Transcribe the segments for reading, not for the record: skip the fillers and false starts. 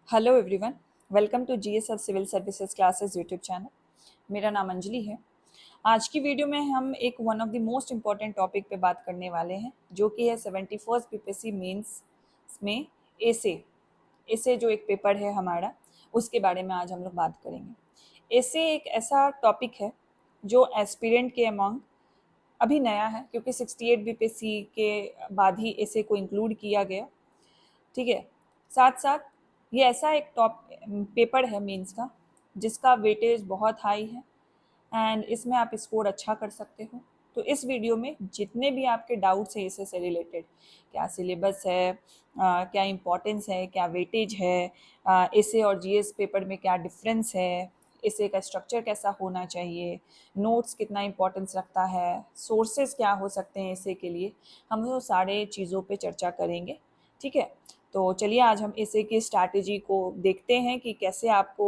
Hello everyone, welcome to GSF civil services classes YouTube channel. मेरा नाम अंजलि है। आज की वीडियो में हम एक one of the most important topic पे बात करने वाले हैं, जो कि है 71st बीपीएससी मेंस में एसे एसे जो एक पेपर है हमारा, उसके बारे में आज हम लोग बात करेंगे। एसे एक ऐसा टॉपिक है जो एस्पिरेंट के अमॉन्ग अभी नया है, क्योंकि 68 बीपीएससी के बाद ही एसे को इंक्लूड किया गया। ठीक है, साथ साथ ये ऐसा एक टॉप पेपर है मेंस का जिसका वेटेज बहुत हाई है एंड इसमें आप स्कोर अच्छा कर सकते हो। तो इस वीडियो में जितने भी आपके डाउट्स हैं इसे से रिलेटेड, क्या सिलेबस है, क्या इम्पोर्टेंस है, क्या वेटेज है, इसे और जीएस पेपर में क्या डिफरेंस है, इसे का स्ट्रक्चर कैसा होना चाहिए, नोट्स कितना इम्पोर्टेंस रखता है, सोर्सेज क्या हो सकते हैं इसे के लिए, हम वो सारे चीज़ों पे चर्चा करेंगे। ठीक है, तो चलिए आज हम इसे की स्ट्रैटेजी को देखते हैं कि कैसे आपको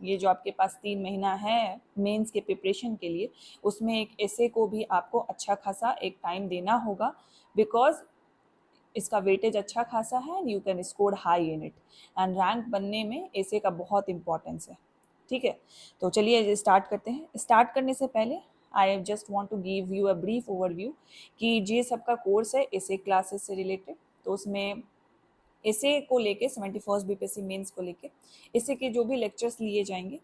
ये जो आपके पास 3 महीना है मेंस के प्रिपरेशन के लिए, उसमें एक एसे को भी आपको अच्छा खासा एक टाइम देना होगा, बिकॉज इसका वेटेज अच्छा खासा है and you can score high in it and rank बनने में एसे का बहुत इंपॉर्टेंस है। ठीक है, तो चलिए स्टार्ट करते हैं। स्टार्ट करने से पहले I just want to give you a brief overview कि ये सबका कोर्स है एसे क्लासेस से रिलेटेड। तो उसमें एसे को लेके 71st बीपीएससी मेंस को लेके एसे के जो भी लेक्चर्स लिए जाएंगे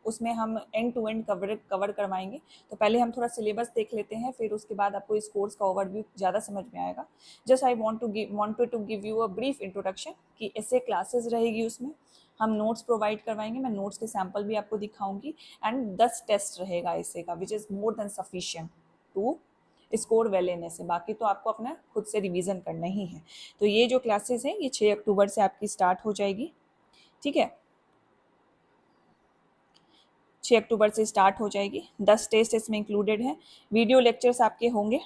उसमें हम एंड टू एंड कवर करवाएंगे। तो पहले हम थोड़ा सिलेबस देख लेते हैं, फिर उसके बाद आपको इस कोर्स का ओवरव्यू ज़्यादा समझ में आएगा। Just I wanted to give you a brief introduction कि ऐसे क्लासेस रहेगी, उसमें हम नोट्स प्रोवाइड करवाएंगे, मैं नोट्स के सैम्पल भी आपको दिखाऊंगी एंड 10 टेस्ट रहेगा ऐसे का, which is more than sufficient to score well लेने से। बाकी तो आपको अपना खुद से रिवीजन करना ही है। तो ये जो क्लासेस हैं ये 6 अक्टूबर से आपकी स्टार्ट हो जाएगी। ठीक है, 6 अक्टूबर से स्टार्ट हो जाएगी। 10 टेस्ट इसमें इंक्लूडेड है। वीडियो लेक्चर्स आपके होंगे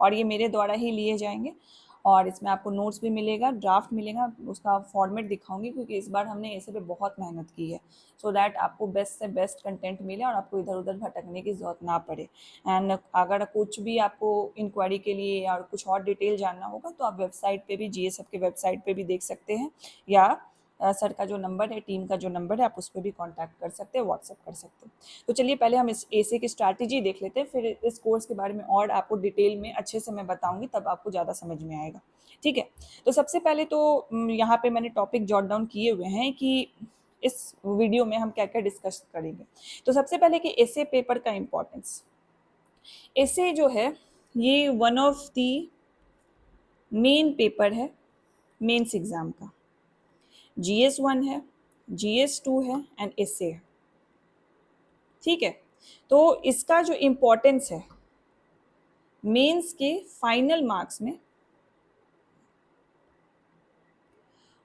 और ये मेरे द्वारा ही लिए जाएंगे, और इसमें आपको नोट्स भी मिलेगा, ड्राफ्ट मिलेगा, उसका फॉर्मेट दिखाऊंगी क्योंकि इस बार हमने ऐसे पे बहुत मेहनत की है, सो दैट आपको बेस्ट से बेस्ट कंटेंट मिले और आपको इधर उधर भटकने की ज़रूरत ना पड़े। एंड अगर कुछ भी आपको इंक्वायरी के लिए या कुछ और डिटेल जानना होगा तो आप वेबसाइट पे भी, जीएसएफ के वेबसाइट पे भी देख सकते हैं, या सर का जो नंबर है, टीम का जो नंबर है, आप उस पर भी कांटेक्ट कर सकते हैं, व्हाट्सएप कर सकते हैं। तो चलिए पहले हम इस एसे की स्ट्रैटेजी देख लेते हैं, फिर इस कोर्स के बारे में और आपको डिटेल में अच्छे से मैं बताऊंगी, तब आपको ज़्यादा समझ में आएगा। ठीक है, तो सबसे पहले तो यहाँ पे मैंने टॉपिक जॉट डाउन किए हुए हैं कि इस वीडियो में हम क्या क्या डिस्कस करेंगे। तो सबसे पहले कि एसे पेपर का इम्पोर्टेंस। एसे जो है ये one of the main paper है मेंस एग्जाम का। GS1 है, GS2 है एंड एसे है। ठीक है, तो इसका जो इम्पोर्टेंस है मेंस के फाइनल मार्क्स में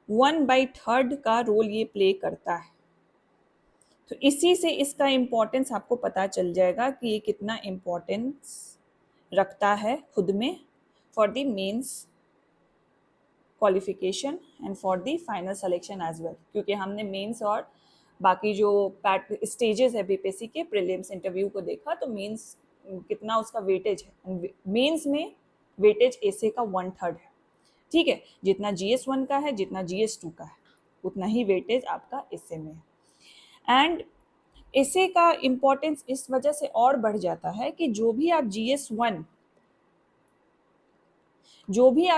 1/3 का रोल ये प्ले करता है। तो इसी से इसका इम्पोर्टेंस आपको पता चल जाएगा कि ये कितना इम्पोर्टेंस रखता है खुद में for the mains qualification and for the final selection as well, क्योंकि हमने मेंस और बाकी जो स्टेजेस है बीपीएससी के प्रीलिम्स इंटरव्यू को देखा, तो मेंस कितना उसका वेटेज है। मेंस में वेटेज एसे का 1/3 है। ठीक है, जितना GS1 का है, जितना GS2 का है, उतना ही वेटेज आपका एसे में है। एंड एसे का इम्पोर्टेंस इस वजह से और बढ़ जाता है कि जो भी आप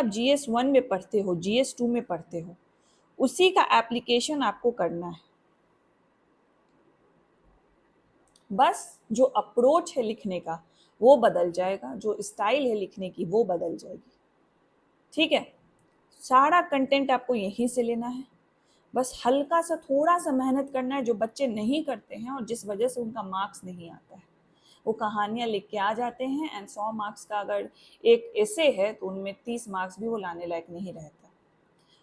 GS1 में पढ़ते हो, GS2 में पढ़ते हो, उसी का एप्लीकेशन आपको करना है। बस जो अप्रोच है लिखने का वो बदल जाएगा, जो स्टाइल है लिखने की वो बदल जाएगी। ठीक है, सारा कंटेंट आपको यहीं से लेना है, बस हल्का सा थोड़ा सा मेहनत करना है, जो बच्चे नहीं करते हैं और जिस वजह से उनका मार्क्स नहीं आता है। वो कहानियाँ लिख के आ जाते हैं एंड 100 मार्क्स का अगर एक ऐसे है तो उनमें 30 मार्क्स भी वो लाने लायक नहीं रहता,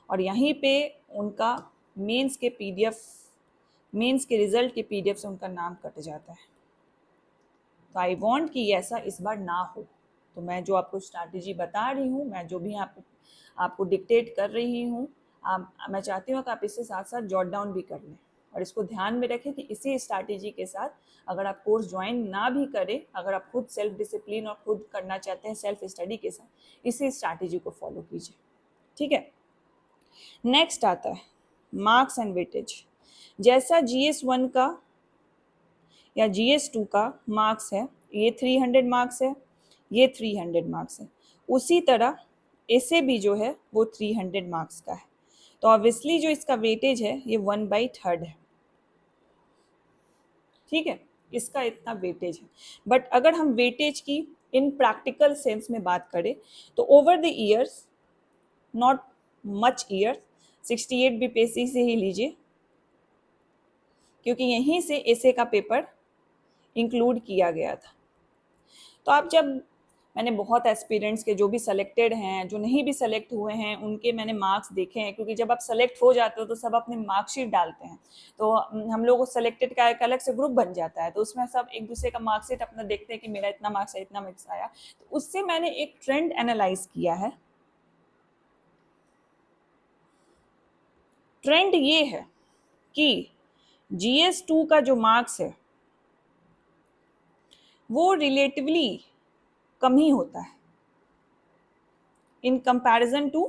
और यहीं पे उनका मेंस के पीडीएफ, मेंस के रिजल्ट के पीडीएफ से उनका नाम कट जाता है। तो आई वांट कि ऐसा इस बार ना हो। तो मैं जो आपको स्ट्रैटेजी बता रही हूँ, मैं जो भी आपको डिक्टेट कर रही हूँ, मैं चाहती हूँ कि आप इससे साथ साथ जॉट डाउन भी कर लें और इसको ध्यान में रखें कि इसी स्ट्रैटेजी के साथ अगर आप कोर्स ज्वाइन ना भी करें, अगर आप खुद सेल्फ डिसिप्लिन और खुद करना चाहते हैं सेल्फ स्टडी के साथ, इसी स्ट्रैटेजी को फॉलो कीजिए। ठीक है, नेक्स्ट आता है मार्क्स एंड वेटेज। जैसा GS1 का या GS2 का मार्क्स है, ये 300 मार्क्स है, ये 300 मार्क्स है, उसी तरह ऐसे भी जो है वो 300 मार्क्स का है। तो ऑब्वियसली जो इसका वेटेज है ये 1/3 है। ठीक है, इसका इतना वेटेज है। बट अगर हम वेटेज की इन प्रैक्टिकल सेंस में बात करें तो over the years, not much years, 68 BPSC से ही लीजिए, क्योंकि यहीं से ऐसे का पेपर इंक्लूड किया गया था। तो आप जब, मैंने बहुत एस्पिरेंट्स के जो भी सेलेक्टेड हैं, जो नहीं भी सेलेक्ट हुए हैं, उनके मैंने मार्क्स देखे हैं, क्योंकि जब आप सेलेक्ट हो जाते हो तो सब अपने मार्कशीट डालते हैं। तो हम लोग सेलेक्टेड का एक अलग से ग्रुप बन जाता है, तो उसमें सब एक दूसरे का मार्कशीट अपना देखते हैं कि मेरा इतना मार्क्स है, इतना मार्क्स आया। तो उससे मैंने एक ट्रेंड एनालाइज किया है। ट्रेंड ये है कि GS2 का जो मार्क्स है वो रिलेटिवली कम ही होता है in comparison to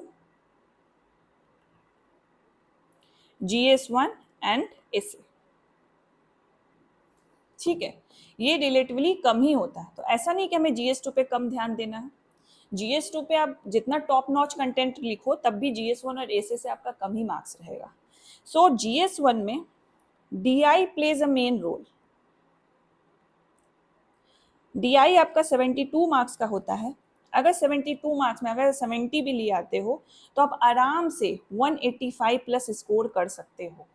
GS1 and ऐसे। ठीक है, ये रिलेटिवली कम ही होता है। तो ऐसा नहीं कि हमें GS2 पे कम ध्यान देना है। GS2 पे आप जितना टॉप नॉच कंटेंट लिखो तब भी GS1 और ऐसे से आपका कम ही मार्क्स रहेगा। सो GS1 में DI plays a main role. DI आपका 72 मार्क्स का होता है। अगर 72 मार्क्स में अगर 70 भी ले आते हो तो आप आराम से 185 प्लस स्कोर कर सकते हो,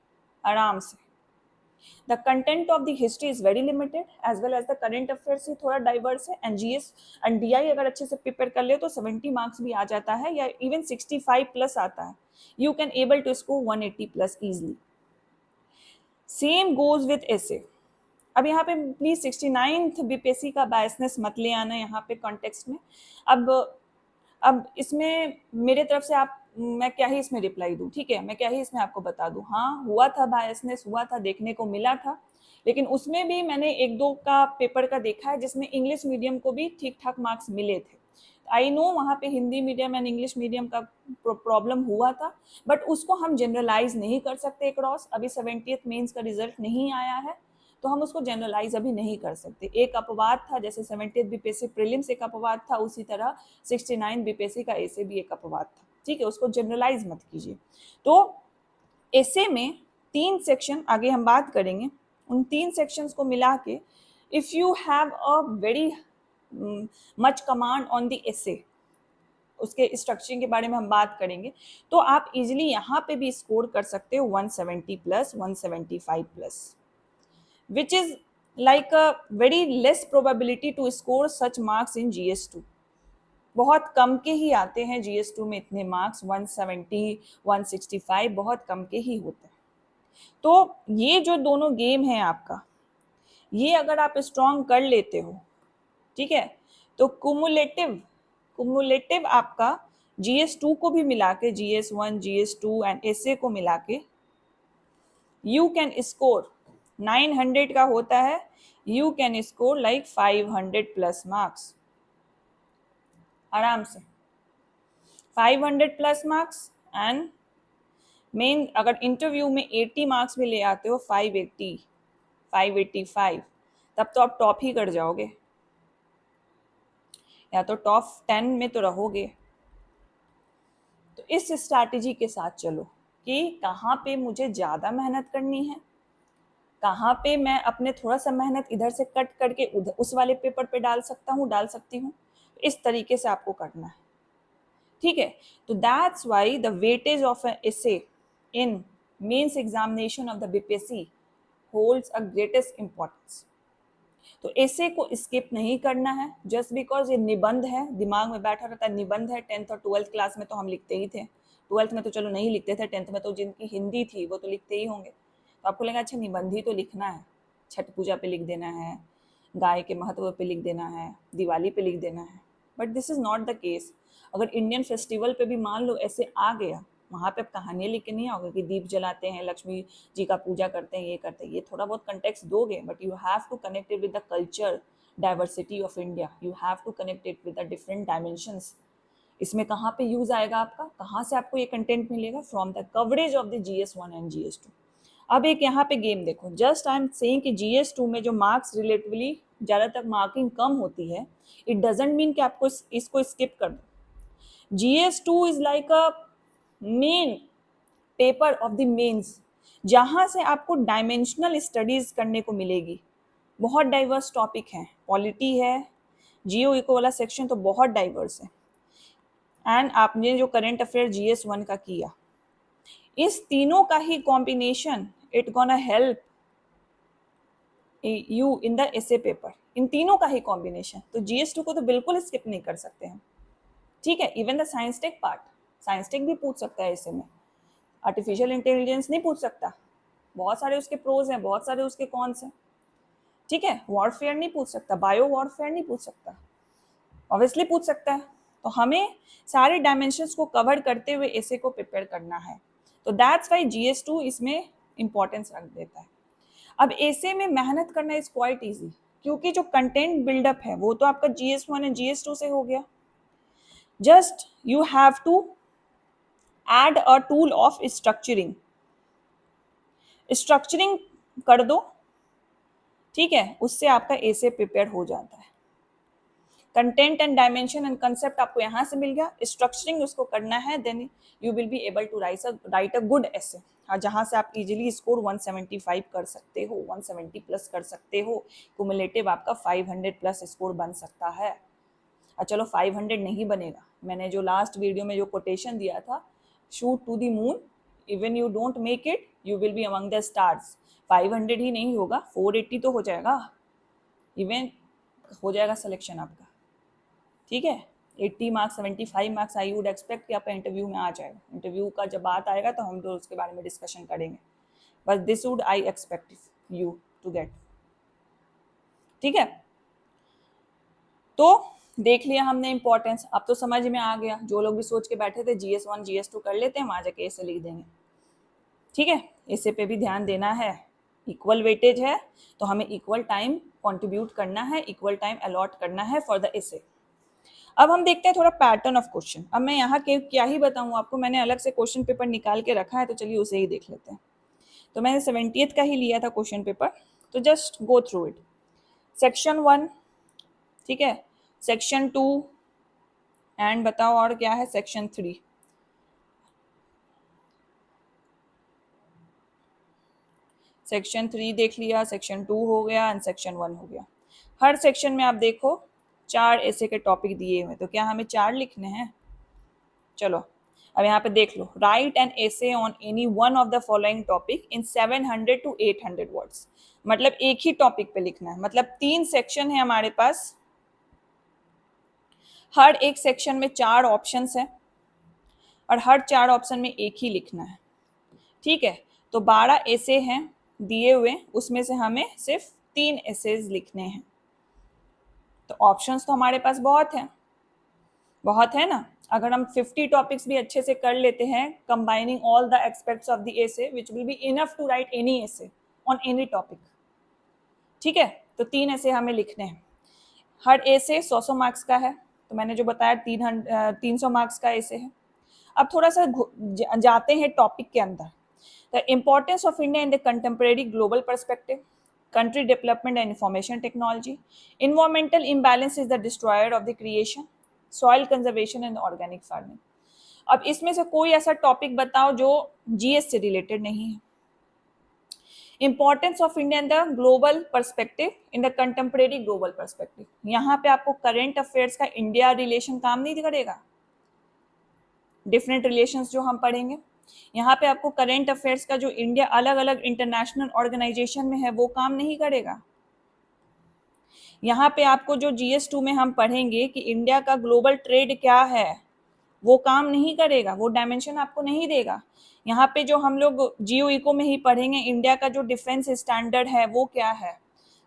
आराम से। The content of the history is very limited as well as the current affairs ही थोड़ा डाइवर्स है, एंड GS एंड DI अगर अच्छे से प्रिपेयर कर ले तो 70 मार्क्स भी आ जाता है या इवन 65 प्लस आता है। You can able to score 180 plus easily. Same goes with essay. अब यहाँ पे प्लीज 69th बीपीएससी का बायसनेस मत ले आना यहाँ पे कॉन्टेक्स्ट में। अब इसमें मेरे तरफ से आप, मैं क्या ही इसमें रिप्लाई दूं, ठीक है, मैं क्या ही इसमें आपको बता दूं। हाँ, हुआ था बायसनेस, हुआ था, देखने को मिला था, लेकिन उसमें भी मैंने एक दो का पेपर का देखा है जिसमें इंग्लिश मीडियम को भी ठीक ठाक मार्क्स मिले थे। आई नो वहाँ पे Hindi medium and English medium का प्रॉब्लम हुआ था, बट उसको हम जनरलाइज नहीं कर सकते क्रॉस। अभी 70th मेंस का रिजल्ट नहीं आया है तो हम उसको जनरलाइज अभी नहीं कर सकते। एक अपवाद था, जैसे 70th बीपीएससी प्रीलिम्स एक अपवाद था, उसी तरह 69 बीपीएससी का ऐसे भी एक अपवाद था। ठीक है, उसको जनरलाइज मत कीजिए। तो ऐसे में 3 सेक्शन आगे हम बात करेंगे, उन 3 सेक्शंस को मिला के if you have a very much command on the essay, उसके स्ट्रक्चरिंग के बारे में हम बात करेंगे, तो आप इजिली यहाँ पे भी स्कोर कर सकते हो 170 plus, 175 plus, which is like a very less probability to score such marks in GS2। बहुत कम के ही आते हैं GS2 में इतने मार्क्स, 170, 165 बहुत कम के ही होते हैं। तो ये जो दोनों गेम है आपका, ये अगर आप स्ट्रॉन्ग कर लेते हो, ठीक है, तो कुमुलेटिव आपका GS2 को भी मिला के, GS1, GS2 एंड ऐसे को मिला के यू कैन स्कोर 900 का होता है, you can score like 500 plus marks आराम से, 500 प्लस मार्क्स। एंड मेन अगर इंटरव्यू में 80 मार्क्स भी ले आते हो, 580, 585, तब तो आप टॉप ही कर जाओगे, या तो टॉप 10 में तो रहोगे। तो इस स्ट्रैटेजी के साथ चलो कि कहाँ पे मुझे ज़्यादा मेहनत करनी है, कहाँ पे मैं अपने थोड़ा सा मेहनत इधर से कट करके उधर उस वाले पेपर पे डाल सकती हूँ। इस तरीके से आपको करना है, ठीक है। तो that's why the weightage of an essay in mains examination of the BPSC holds a greatest importance. तो ऐसे को स्किप नहीं करना है जस्ट बिकॉज ये निबंध है, दिमाग में बैठा रहता है निबंध है। 10th और 12th क्लास में तो हम लिखते ही थे, 12th में तो चलो नहीं लिखते थे, 10th में तो जिनकी हिंदी थी वो तो लिखते ही होंगे। तो आपको लगा अच्छा निबंध ही तो लिखना है, छठ पूजा पे लिख देना है, गाय के महत्व पे लिख देना है, दिवाली पे लिख देना है, but this is not the case. अगर इंडियन फेस्टिवल पे भी मान लो ऐसे आ गया, वहाँ पे कहानियाँ लिख के नहीं आओगे कि दीप जलाते हैं, लक्ष्मी जी का पूजा करते हैं, ये करते हैं, ये थोड़ा बहुत कंटेक्स्ट दोगे, but you have to connect it with the culture diversity of India, you have to connect it with the different dimensions. इसमें कहाँ पे यूज आएगा आपका, कहाँ से आपको ये कंटेंट मिलेगा, from the coverage of the GS1 and GS2। अब एक यहाँ पे गेम देखो, जस्ट आई एम सेइंग कि GS2 में जो मार्क्स रिलेटिवली ज़्यादातर मार्किंग कम होती है, इट डजेंट मीन कि आपको इसको स्किप कर दो। GS2 is like a main paper of the mains, जहाँ से आपको डायमेंशनल स्टडीज करने को मिलेगी। बहुत डाइवर्स टॉपिक हैं, पॉलिटी है, जियो इको वाला सेक्शन तो बहुत डाइवर्स है। एंड आपने जो करंट अफेयर GS1 का किया, इस तीनों का ही combination it gonna help you in the essay paper, इन तीनों का ही कॉम्बिनेशन। तो GS2 को तो बिल्कुल स्किप नहीं कर सकते हैं, ठीक है। Even the science take part, science tech भी पूछ सकता है ऐसे में, आर्टिफिशियल इंटेलिजेंस नहीं पूछ सकता, बहुत सारे उसके प्रोज हैं, बहुत सारे उसके कॉन्स हैं, ठीक है। वॉरफेयर नहीं पूछ सकता, बायो वॉरफेयर नहीं पूछ सकता, ऑब्वियसली पूछ सकता है। तो हमें सारे डायमेंशंस को कवर करते हुए ऐसे को प्रिपेयर करना है, तो दैट्स वाई GS2 इसमें इंपॉर्टेंस रख देता है। अब ऐसे में मेहनत करना इज क्वाइट ईजी, क्योंकि जो कंटेंट बिल्डअप है वो तो आपका GS1 एंड GS2 से हो गया। Just you have to add a tool of structuring, structuring कर दो, ठीक है, उससे आपका ऐसे प्रिपेयर हो जाता है। Content and dimension and concept आपको यहाँ से मिल गया, स्ट्रक्चरिंग उसको करना है, then you will be able to write a good essay, जहाँ से आप इजीली स्कोर 175 कर सकते हो, 170 प्लस कर सकते हो, कुमुलेटिव आपका 500 प्लस स्कोर बन सकता है। और चलो 500 नहीं बनेगा, मैंने जो लास्ट वीडियो में जो कोटेशन दिया था, shoot to the moon, even you don't make it you will be among the stars. 500 ही नहीं होगा, 480 तो हो जाएगा, इवन हो जाएगा सिलेक्शन आपका, ठीक है। 80 marks 75 marks I would expect कि आपका इंटरव्यू में आ जाएगा। इंटरव्यू का जब बात आएगा तो हम लोग उसके बारे में डिस्कशन करेंगे, बस this would I expect you to get, ठीक है। तो देख लिया हमने इंपॉर्टेंस, अब तो समझ में आ गया। जो लोग भी सोच के बैठे थे GS1 GS2 कर लेते हैं, वहां जाके ऐसे लिख देंगे, ठीक है। ऐसे पे भी ध्यान देना है, इक्वल वेटेज है तो हमें इक्वल टाइम कंट्रीब्यूट करना है, इक्वल टाइम अलॉट करना है फॉर द ऐसे। अब हम देखते हैं थोड़ा पैटर्न ऑफ क्वेश्चन। अब मैं यहाँ के क्या ही बताऊँ आपको, मैंने अलग से क्वेश्चन पेपर निकाल के रखा है, तो चलिए उसे ही देख लेते हैं। तो मैंने 70th का ही लिया था क्वेश्चन पेपर, तो just go through it. Section 1, ठीक है, सेक्शन 2 एंड बताओ और क्या है, सेक्शन 3। सेक्शन 3 देख लिया, सेक्शन 2 हो गया एंड सेक्शन 1 हो गया। हर सेक्शन में आप देखो 4 ऐसे के टॉपिक दिए हुए, तो क्या हमें 4 लिखने हैं? चलो अब यहाँ पे देख लो, write an essay on any one of the following topic in 700 to 800 words. मतलब एक ही टॉपिक पे लिखना है, मतलब 3 सेक्शन है हमारे पास, हर एक सेक्शन में 4 ऑप्शंस हैं और हर 4 ऑप्शन में एक ही लिखना है, ठीक है। तो 12 ऐसे हैं दिए हुए, उसमें से हमें सिर्फ 3 एसेज लिखने हैं। तो ऑप्शंस तो हमारे पास बहुत हैं, बहुत है ना। अगर हम 50 टॉपिक्स भी अच्छे से कर लेते हैं, combining all the aspects of the essay, which will be enough to write any essay on any topic, ठीक है। तो 3 ऐसे हमें लिखने हैं, हर एसे 100 मार्क्स का है, तो मैंने जो बताया 300 मार्क्स का एसे है। अब थोड़ा सा जाते हैं टॉपिक के अंदर। The importance of India in the contemporary global perspective, country development and information technology, environmental imbalance is the destroyer of the creation, soil conservation and organic farming। अब इसमें से कोई ऐसा टॉपिक बताओ जो GS से रिलेटेड नहीं है। Importance of India in the global perspective, in the contemporary global perspective, यहाँ पे आपको करंट अफेयर्स का इंडिया रिलेशन काम नहीं करेगा, डिफरेंट रिलेशंस जो हम पढ़ेंगे। यहाँ पे आपको करंट अफेयर्स का जो इंडिया अलग अलग इंटरनेशनल ऑर्गेनाइजेशन में है वो काम नहीं करेगा। यहाँ पे आपको जो GS2 में हम पढ़ेंगे कि इंडिया का ग्लोबल ट्रेड क्या है, वो काम नहीं करेगा, वो डायमेंशन आपको नहीं देगा। यहाँ पे जो हम लोग जियो इको में ही पढ़ेंगे, इंडिया का जो डिफेंस स्टैंडर्ड है वो क्या है,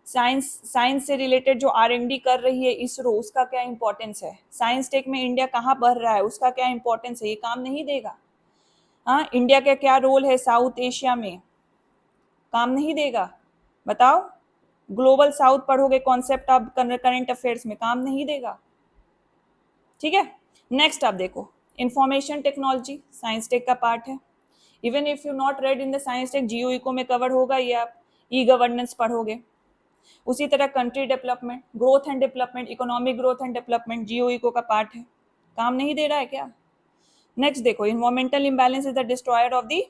साइंस से रिलेटेड जो R&D कर रही है इसरो, उसका क्या इंपॉर्टेंस है, साइंस टेक में इंडिया कहाँ बढ़ रहा है, उसका क्या इंपॉर्टेंस है, ये काम नहीं देगा। हाँ, इंडिया का क्या रोल है साउथ एशिया में, काम नहीं देगा। बताओ, ग्लोबल साउथ पढ़ोगे कॉन्सेप्ट ऑफ करंट अफेयर्स में, काम नहीं देगा, ठीक है। नेक्स्ट आप देखो, इंफॉर्मेशन टेक्नोलॉजी साइंस टेक का पार्ट है। Even if you not read in the science tech, geo eco में कवर होगा, ये आप ई गवर्नेंस पढ़ोगे। उसी तरह country development, growth and development, economic growth and development geo eco का पार्ट है। काम नहीं दे रहा है क्या? नेक्स्ट देखो, environmental imbalance is the destroyer of the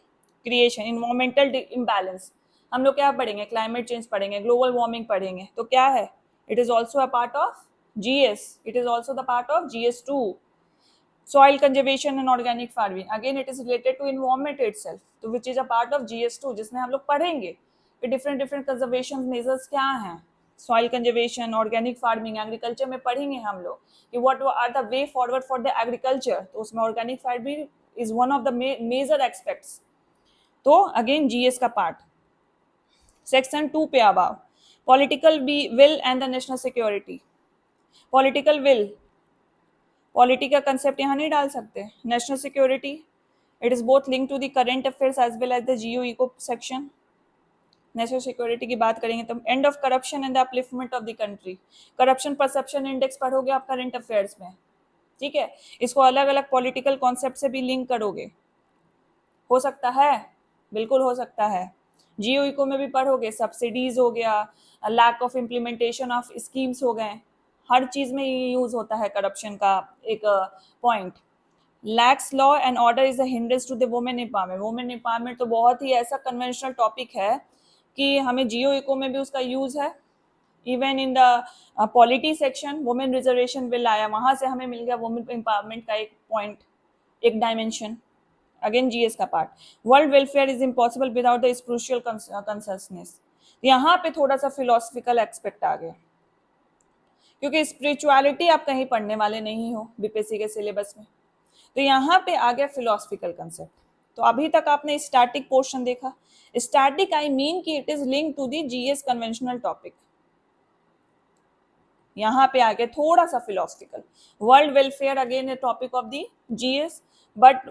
creation. Environmental imbalance हम लोग क्या पढ़ेंगे? क्लाइमेट चेंज पढ़ेंगे, ग्लोबल वार्मिंग पढ़ेंगे। तो क्या है? It is also a part of GS, it is also the part of GS2। soil conservation and organic farming, again it is related to environment itself, तो which is a part of GS2, जिसमें हम लोग पढ़ेंगे कि different different conservation measures क्या हैं। soil conservation, organic farming, agriculture में पढ़ेंगे हम लोग कि what are the way forward for the agriculture, तो उसमें organic farming is one of the major aspects। तो again GS का part। section 2 पे अब आओ, political will and the national security। political will, polity का कंसेप्ट यहाँ नहीं डाल सकते। National security, it is both link to the current affairs as well as the geo eco section. National security की बात करेंगे तो end of corruption and the upliftment of the country, corruption perception index पढ़ोगे आप current affairs में, ठीक है। इसको अलग अलग पॉलिटिकल कॉन्सेप्ट से भी लिंक करोगे, हो सकता है, बिल्कुल हो सकता है। जियो इको में भी पढ़ोगे, सब्सिडीज हो गया, lack of implementation of schemes हो गए, हर चीज में ये यूज होता है करप्शन का एक point. Lax law and order is a hindrance to the women empowerment. Women empowerment तो बहुत ही ऐसा कन्वेंशनल टॉपिक है कि हमें जियो इको में भी उसका यूज है। Even in the polity section women reservation bill आया, वहां से हमें मिल गया वुमेन एम्पावरमेंट का एक पॉइंट, एक डायमेंशन। अगेन जीएस का part. World welfare is impossible without the spiritual consciousness. यहाँ पे थोड़ा सा फिलोसफिकल एक्सपेक्ट आ गया, क्योंकि स्पिरिचुअलिटी आप कहीं पढ़ने वाले नहीं हो बीपीएससी के सिलेबस में, तो यहाँ पे आ गया फिलोसफिकल कंसेप्ट। तो अभी तक आपने स्टैटिक पोर्शन देखा। स्टैटिक आई मीन कि it is link to the GS conventional topic. यहाँ पे आ गया थोड़ा सा philosophical. World welfare again a topic of the GS, but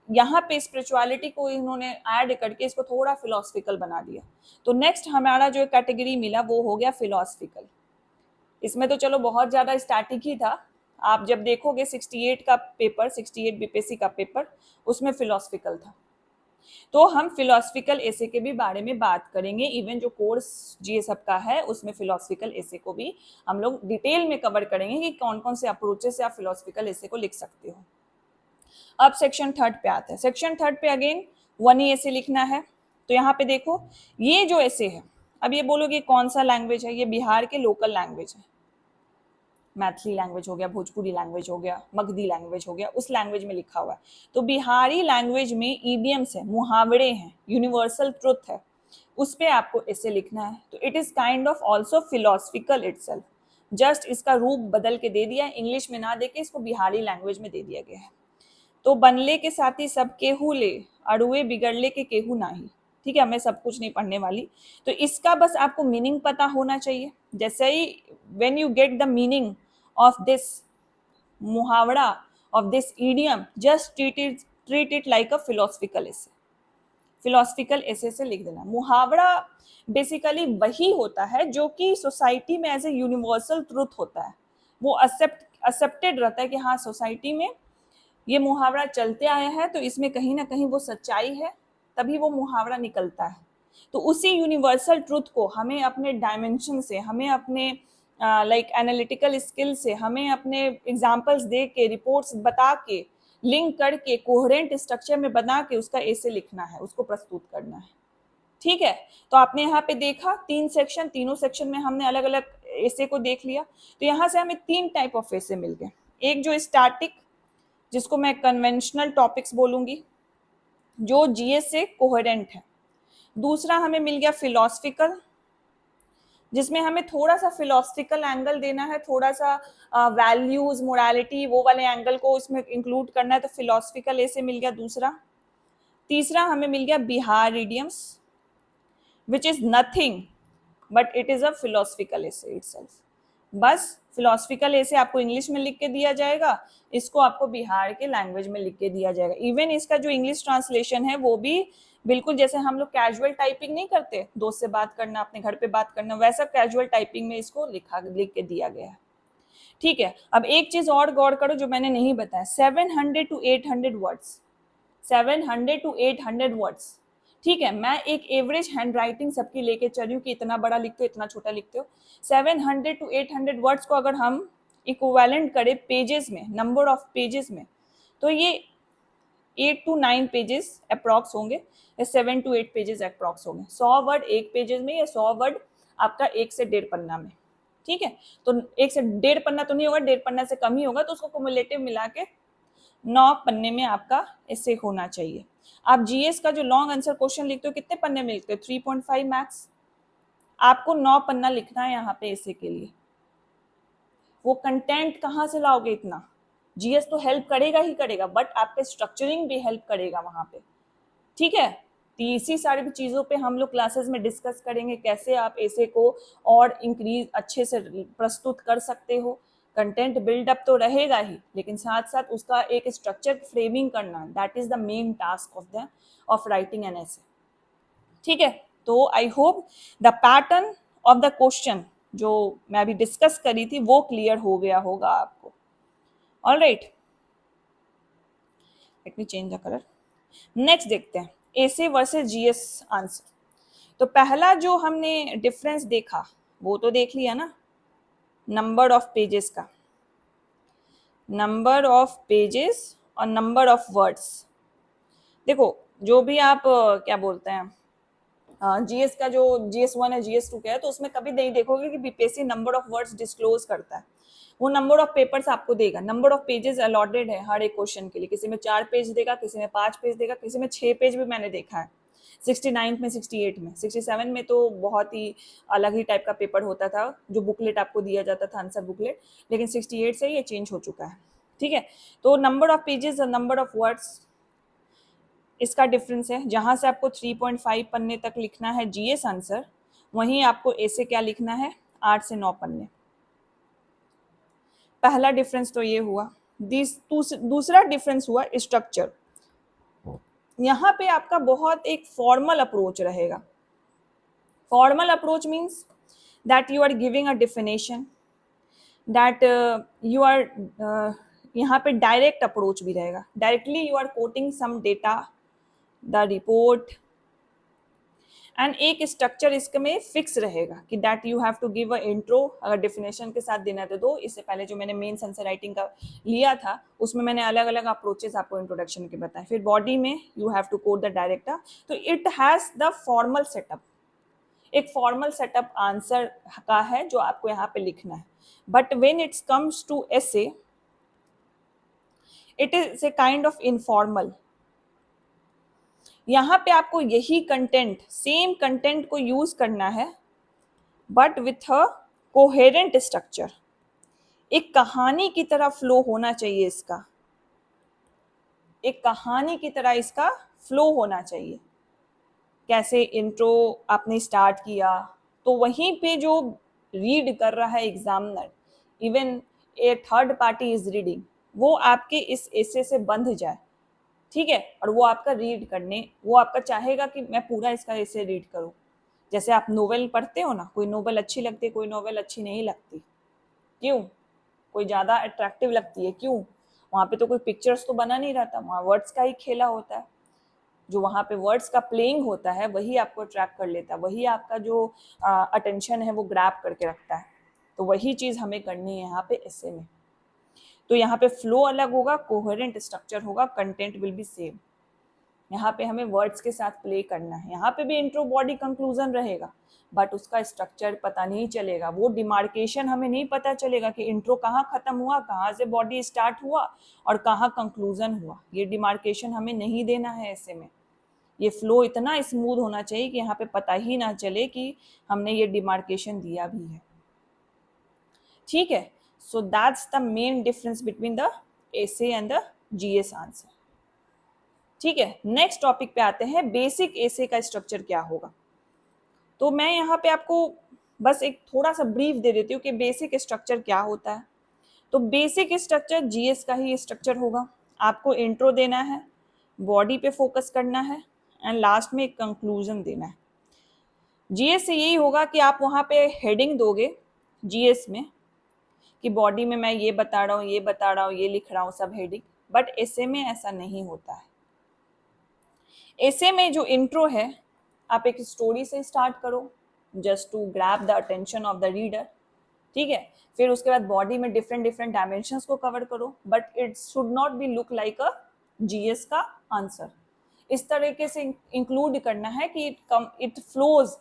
यहाँ पे स्पिरिचुअलिटी को इन्होंने ऐड करके इसको थोड़ा फिलोसफिकल बना दिया। तो नेक्स्ट हमारा जो कैटेगरी मिला वो हो गया फिलोसफिकल। इसमें तो चलो बहुत ज्यादा स्टैटिक ही था, आप जब देखोगे 68 का पेपर, 68 बीपीएससी का पेपर, उसमें फिलोसफिकल था। तो हम फिलोसफिकल एसे के भी बारे में बात करेंगे। इवन जो कोर्स जीएसएफ का है उसमें फिलोसफिकल एसे को भी हम लोग डिटेल में कवर करेंगे कि कौन कौन से अप्रोचेस से आप फिलोसफिकल एसे को लिख सकते हो। अब सेक्शन 3 पे आते हैं। सेक्शन 3 पे अगेन 1 ही एसे लिखना है। तो यहाँ पे देखो, ये जो एसे है, अब ये बोलोगे कौन सा लैंग्वेज है, ये बिहार के लोकल लैंग्वेज है। मैथिली लैंग्वेज हो गया, भोजपुरी लैंग्वेज हो गया, मगधी लैंग्वेज हो गया, उस लैंग्वेज में लिखा हुआ है। तो बिहारी लैंग्वेज में ईडियम्स है, मुहावरे हैं, यूनिवर्सल ट्रुथ है, उस पे आपको ऐसे लिखना है। तो it is kind of also philosophical itself, just इसका रूप बदल के दे दिया है, इंग्लिश में ना देके इसको बिहारी लैंग्वेज में दे दिया गया है। तो बनले के साथी सब केहू ले, अड़ुए बिगड़ले के केहू नाही। ठीक है, मैं सब कुछ नहीं पढ़ने वाली, तो इसका बस आपको मीनिंग पता होना चाहिए। जैसे ही when you get the meaning of this मुहावरा, of this idiom, just treat it like a philosophical essay. Philosophical essay से लिख देना। मुहावरा बेसिकली वही होता है जो कि सोसाइटी में एज ए यूनिवर्सल ट्रुथ होता है, वो एक्सेप्टेड रहता है कि हाँ सोसाइटी में ये मुहावरा चलते आया है, तो इसमें कहीं ना कहीं वो सच्चाई है, तभी वो मुहावरा निकलता है। तो उसी यूनिवर्सल ट्रुथ को हमें अपने डायमेंशन से, हमें अपने लाइक एनालिटिकल स्किल से, हमें अपने एग्जाम्पल्स दे के, रिपोर्ट्स बता के, लिंक करके, कोहेरेंट स्ट्रक्चर में बना के उसका ऐसे लिखना है, उसको प्रस्तुत करना है। ठीक है, तो आपने यहाँ पे देखा 3 सेक्शन, तीनों सेक्शन में हमने अलग अलग ऐसे को देख लिया। तो यहाँ से हमें 3 टाइप ऑफ ऐसे मिल गए। एक जो स्टैटिक, जिसको मैं कन्वेंशनल टॉपिक्स बोलूंगी, जो जीएस से कोहेरेंट है। दूसरा हमें मिल गया फिलोसफिकल, जिसमें हमें थोड़ा सा फिलोसफिकल एंगल देना है, थोड़ा सा वैल्यूज, मोरालिटी, वो वाले एंगल को इसमें इंक्लूड करना है, तो फिलोसफिकल ऐसे मिल गया दूसरा। तीसरा हमें मिल गया Bihar idioms, which is nothing but it is a philosophical ऐसे इटसेल्फ। बस फिलोसफिकल ऐसे आपको इंग्लिश में लिख के दिया जाएगा, इसको आपको बिहार के लैंग्वेज में लिख के दिया जाएगा। इवन इसका जो इंग्लिश ट्रांसलेशन है वो भी बिल्कुल जैसे हम लोग कैजुअल टाइपिंग नहीं करते, दोस्त से बात करना, अपने घर पे बात करना, वैसा कैजुअल टाइपिंग में इसको लिख के दिया गया है। ठीक है, अब एक चीज और गौर करो जो मैंने नहीं बताया, 700 टू 800 वर्ड्स, 700 टू 800 वर्ड्स। ठीक है, मैं एक एवरेज हैंड राइटिंग सबकी लेके चली हूँ कि इतना बड़ा लिखते हो, इतना छोटा लिखते हो। 700 टू 800 वर्ड्स को अगर हम इक्विवेलेंट करें पेजेस में, नंबर ऑफ पेजेस में, तो ये 8 टू 9 पेजेस अप्रॉक्स होंगे, या 7 टू 8 पेजेस अप्रॉक्स होंगे। 100 वर्ड एक पेजेस में, या 100 वर्ड आपका 1 से 1.5 पन्ना में। ठीक है, तो 1 से 1.5 पन्ना तो नहीं होगा, 1.5 पन्ना से कम ही होगा, तो उसको कुमुलेटिव मिला के 9 पन्ने में आपका ऐसे होना चाहिए। आप जीएस का जो लॉन्ग आंसर क्वेश्चन लिखते हो कितने पन्ने में लिखते हो? 3.5 मैक्स। आपको 9 पन्ना लिखना है यहाँ पे ऐसे के लिए। वो कंटेंट कहाँ से लाओगे इतना? जीएस तो हेल्प करेगा ही करेगा, बट आपके स्ट्रक्चरिंग भी हेल्प करेगा वहां पे। ठीक है, तो इसी सारी भी चीजों पे हम लोग क्लासेस में डिस्कस करेंगे, कैसे आप ऐसे को और इंक्रीज अच्छे से प्रस्तुत कर सकते हो। कंटेंट बिल्डअप तो रहेगा ही, लेकिन साथ साथ उसका एक स्ट्रक्चर फ्रेमिंग करना, that is the main task of writing an essay. ठीक है, तो I hope the pattern of the question जो मैं अभी डिस्कस करी थी वो क्लियर हो गया होगा आपको। All right, let me change the colour. Next देखते हैं एसे वर्सेस जीएस आंसर। तो पहला जो हमने डिफरेंस देखा वो तो देख लिया ना, नंबर ऑफ पेजेस का, नंबर ऑफ पेजेस और नंबर ऑफ वर्ड्स। देखो, जो भी आप क्या बोलते हैं, जीएस का जो GS1 है, GS2 का है, तो उसमें कभी नहीं देखोगे कि BPSC number of words disclose करता है। वो नंबर ऑफ पेपर्स आपको देगा, नंबर ऑफ पेजेस अलॉटेड है हर एक क्वेश्चन के लिए। किसी में 4 पेज देगा, किसी में 5 पेज देगा, किसी में 6 पेज भी मैंने देखा है। 69 में, 68 में, 67 में तो बहुत ही अलग ही टाइप का पेपर होता था, जो बुकलेट आपको दिया जाता था, आंसर बुकलेट। लेकिन 68 से ये चेंज हो चुका है। ठीक है, तो नंबर ऑफ पेजेस और नंबर ऑफ वर्ड्स, इसका डिफरेंस है। जहां से आपको 3.5 पन्ने तक लिखना है जीएस आंसर, वहीं आपको ऐसे क्या लिखना है, 8 से 9 पन्ने। पहला डिफरेंस तो ये हुआ। दूसरा डिफरेंस हुआ स्ट्रक्चर। यहाँ पे आपका बहुत एक फॉर्मल अप्रोच रहेगा। Formal approach means that you are giving a definition, that you are, यहाँ पे डायरेक्ट अप्रोच भी रहेगा। Directly you are quoting some data, the report, and एक स्ट्रक्चर इसमें फिक्स रहेगा कि that you have to give a intro. अगर definition के साथ देना तो दो, इससे पहले जो मैंने मेन आंसर राइटिंग का लिया था उसमें मैंने अलग अलग अप्रोचेस आपको इंट्रोडक्शन के बताए। फिर बॉडी में you have to quote the director. तो it has the formal setup, एक फॉर्मल सेटअप आंसर का है जो आपको यहाँ पे लिखना है। But when it's comes to essay, it is a kind of informal. यहाँ पे आपको यही कंटेंट, सेम कंटेंट को यूज करना है, but with a coherent structure. एक कहानी की तरह फ्लो होना चाहिए इसका, एक कहानी की तरह इसका फ्लो होना चाहिए। कैसे इंट्रो आपने स्टार्ट किया, तो वहीं पे जो रीड कर रहा है examiner, even a third party is reading, वो आपके इस ऐसे से बंध जाए। ठीक है, और वो आपका रीड करने, वो आपका चाहेगा कि मैं पूरा इसका ऐसे रीड करूं। जैसे आप नोवेल पढ़ते हो ना, कोई नोवेल अच्छी लगती है, कोई नोवेल अच्छी नहीं लगती। क्यों? कोई ज़्यादा अट्रैक्टिव लगती है, क्यों? वहाँ पे तो कोई पिक्चर्स तो बना नहीं रहता, वहाँ वर्ड्स का ही खेला होता है। जो वहाँ पे वर्ड्स का प्लेइंग होता है वही आपको अट्रैक्ट कर लेता है, वही आपका जो अटेंशन है वो ग्रैब करके रखता है। तो वही चीज़ हमें करनी है यहाँ पे ऐसे में। तो यहाँ पे फ्लो अलग होगा, कोहेरेंट स्ट्रक्चर होगा, कंटेंट विल बी सेम। यहाँ पे हमें वर्ड्स के साथ प्ले करना है। यहाँ पे भी इंट्रो, बॉडी, कंक्लूजन रहेगा, बट उसका स्ट्रक्चर पता नहीं चलेगा, वो डिमार्केशन हमें नहीं पता चलेगा कि इंट्रो कहाँ खत्म हुआ, कहाँ से बॉडी स्टार्ट हुआ और कहाँ कंक्लूजन हुआ। ये डिमार्केशन हमें नहीं देना है ऐसे में। ये फ्लो इतना स्मूथ होना चाहिए कि यहाँ पे पता ही ना चले कि हमने ये डिमार्केशन दिया भी है। ठीक है, so that's the main difference between the essay and the GS answer. ठीक है, नेक्स्ट टॉपिक पे आते हैं, बेसिक एसे का स्ट्रक्चर क्या होगा। तो मैं यहाँ पे आपको बस एक थोड़ा सा ब्रीफ दे देती हूँ कि बेसिक स्ट्रक्चर क्या होता है। तो बेसिक स्ट्रक्चर जीएस का ही स्ट्रक्चर होगा। आपको इंट्रो देना है, बॉडी पे फोकस करना है, एंड लास्ट में एक कंक्लूजन देना है। जीएस से यही होगा कि आप वहाँ पे हेडिंग दोगे जीएस में कि बॉडी में मैं ये बता रहा हूँ, ये बता रहा हूँ, ये लिख रहा हूँ, सब हेडिंग, बट ऐसे में ऐसा नहीं होता है। ऐसे में जो इंट्रो है, आप एक स्टोरी से स्टार्ट करो, just to grab the attention of the reader, ठीक है। फिर उसके बाद बॉडी में डिफरेंट डिफरेंट डायमेंशंस को कवर करो, but it should not be look like a GS का आंसर। इस तरीके से इंक्लूड करना है कि it flows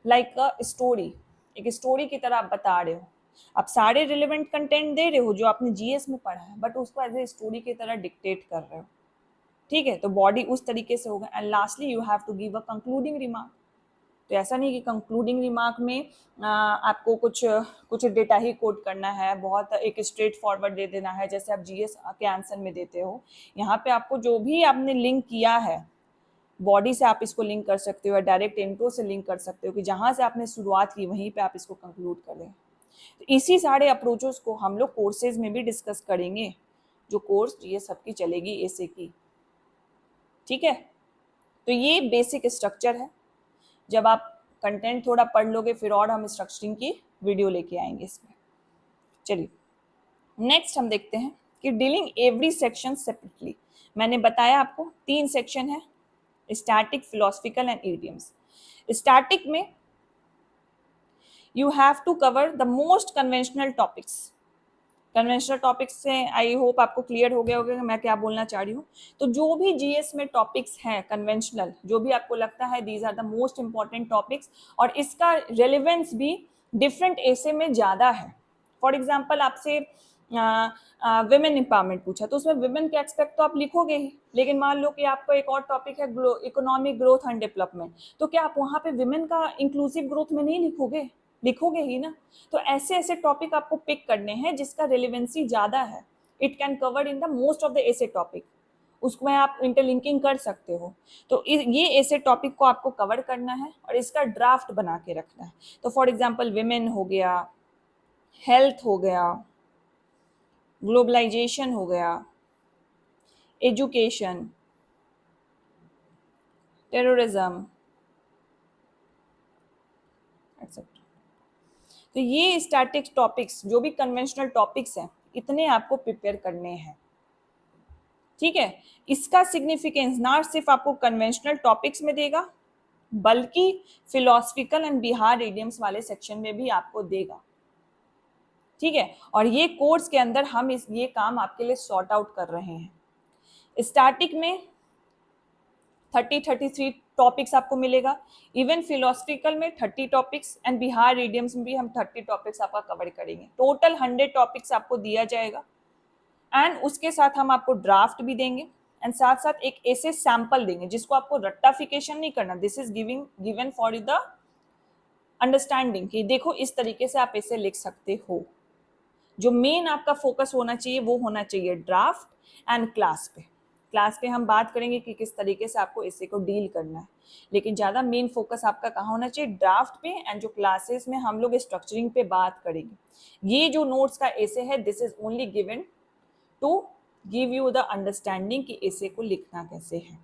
like a story, एक स्टोरी की तरह आप बता रहे हो। आप सारे रिलेवेंट कंटेंट दे रहे हो जो आपने जीएस में पढ़ा है, बट उसको एज ए स्टोरी की तरह डिक्टेट कर रहे हो, ठीक है। तो बॉडी उस तरीके से होगा। And lastly you have to give a concluding remark. तो ऐसा नहीं कि कंक्लूडिंग रिमार्क में आपको कुछ कुछ डेटा ही कोट करना है, बहुत एक स्ट्रेट फॉरवर्ड दे देना है जैसे आप जीएस के आंसर में देते हो। यहाँ पे आपको जो भी आपने लिंक किया है बॉडी से, आप इसको लिंक कर सकते हो या डायरेक्ट इंट्रो से लिंक कर सकते हो कि जहाँ से आपने शुरुआत की वहीं पे आप इसको कंक्लूड कर दें। तो इसी सारे अप्रोचेस को हम लोग कोर्सेज में भी डिस्कस करेंगे, जो कोर्स ये सबकी चलेगी ऐसे की, ठीक है। तो ये बेसिक स्ट्रक्चर है। जब आप कंटेंट थोड़ा पढ़ लोगे फिर और हम स्ट्रक्चरिंग की वीडियो लेके आएंगे इसमें। चलिए नेक्स्ट हम देखते हैं कि डीलिंग एवरी सेक्शन सेपरेटली। मैंने बताया आपको 3 सेक्शन है, static, philosophical and idioms. Static में you have to cover the most conventional topics. Conventional topics से आई होप आपको क्लियर हो गया होगा मैं क्या बोलना चाह रही हूँ। तो जो भी जीएस में टॉपिक्स हैं कन्वेंशनल, जो भी आपको लगता है these are the most important topics, और इसका रेलिवेंस भी डिफरेंट एसे में ज़्यादा है। फॉर एग्जाम्पल आपसे विमेन एम्पावरमेंट पूछा, तो उसमें विमेन के एक्सपेक्ट तो आप लिखोगे ही, लेकिन मान लो कि आपका एक और टॉपिक है इकोनॉमिक ग्रोथ एंड डेवलपमेंट, तो क्या आप वहाँ पे विमेन का इंक्लूसिव ग्रोथ में नहीं लिखोगे? लिखोगे ही ना। तो ऐसे ऐसे टॉपिक आपको पिक करने हैं जिसका रेलिवेंसी ज़्यादा है, it can cover in the most of the ऐसे टॉपिक, उसमें आप इंटरलिंकिंग कर सकते हो। तो ये ऐसे टॉपिक को आपको कवर करना है और इसका ड्राफ्ट बना के रखना है। तो फॉर एग्जांपल विमेन हो गया, हेल्थ हो गया, ग्लोबलाइजेशन हो गया, एजुकेशन, टेररिज्म एक्सेट्रा। तो ये स्टैटिक टॉपिक्स जो भी कन्वेंशनल टॉपिक्स हैं इतने आपको प्रिपेयर करने हैं, ठीक है। इसका सिग्निफिकेंस ना सिर्फ आपको कन्वेंशनल टॉपिक्स में देगा बल्कि फिलोसफिकल एंड बिहार इडियम्स वाले सेक्शन में भी आपको देगा, ठीक है। और ये कोर्स के अंदर हम ये काम आपके लिए सॉर्ट आउट कर रहे हैं। स्टैटिक में 33 टॉपिक्स आपको मिलेगा, इवन फिलोसफिकल में 30 टॉपिक्स एंड बिहार इडियम्स में भी हम 30 टॉपिक्स आपका कवर करेंगे। टोटल 100 टॉपिक्स आपको दिया जाएगा एंड उसके साथ हम आपको ड्राफ्ट भी देंगे एंड साथ साथ एक ऐसे सैंपल देंगे जिसको आपको रट्टाफिकेशन नहीं करना, this is given for the understanding कि देखो इस तरीके से आप ऐसे लिख सकते हो। जो मेन आपका फोकस होना चाहिए वो होना चाहिए ड्राफ्ट एंड क्लास पे। क्लास पे हम बात करेंगे कि किस तरीके से आपको ऐसे को डील करना है, लेकिन ज़्यादा मेन फोकस आपका कहाँ होना चाहिए, ड्राफ्ट पे। एंड जो क्लासेस में हम लोग स्ट्रक्चरिंग पे बात करेंगे। ये जो नोट्स का ऐसे है this is only given to give you the understanding कि ऐसे को लिखना कैसे है,